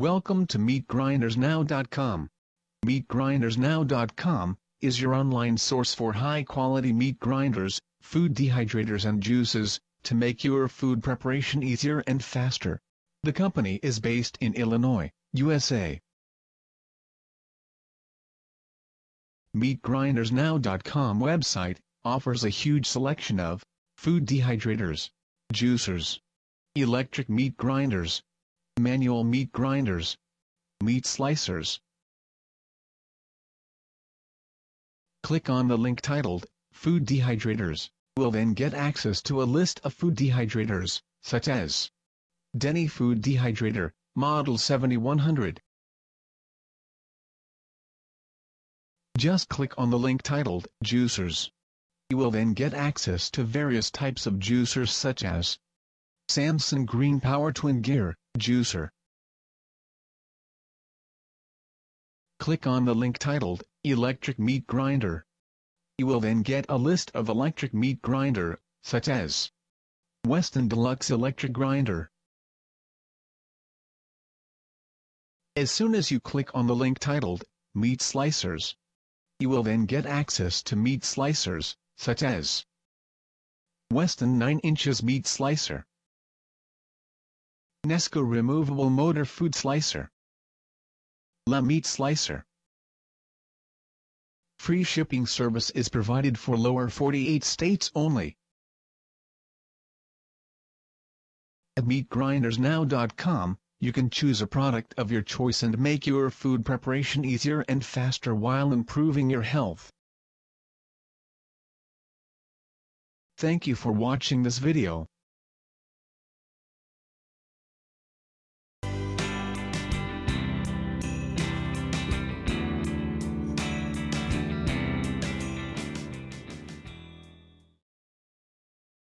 Welcome to MeatGrindersNow.com. MeatGrindersNow.com is your online source for high-quality meat grinders, food dehydrators and juices, to make your food preparation easier and faster. The company is based in Illinois, USA. MeatGrindersNow.com website offers a huge selection of food dehydrators, juicers, electric meat grinders, manual meat grinders, meat slicers. Click on the link titled Food Dehydrators. Will then get access to a list of food dehydrators, such as Denny Food Dehydrator, Model 7100. Just click on the link titled Juicers. You will then get access to various types of juicers such as Samson Green Power Twin Gear Juicer. Click on the link titled Electric Meat Grinder. You will then get a list of electric meat grinder, such as Weston Deluxe Electric Grinder. As soon as you click on the link titled Meat Slicers, you will then get access to meat slicers, such as Weston 9 inches Meat Slicer, Nesco Removable Motor Food Slicer, La Meat Slicer. Free shipping service is provided for lower 48 states only. At MeatGrindersNow.com, you can choose a product of your choice and make your food preparation easier and faster while improving your health. Thank you for watching this video.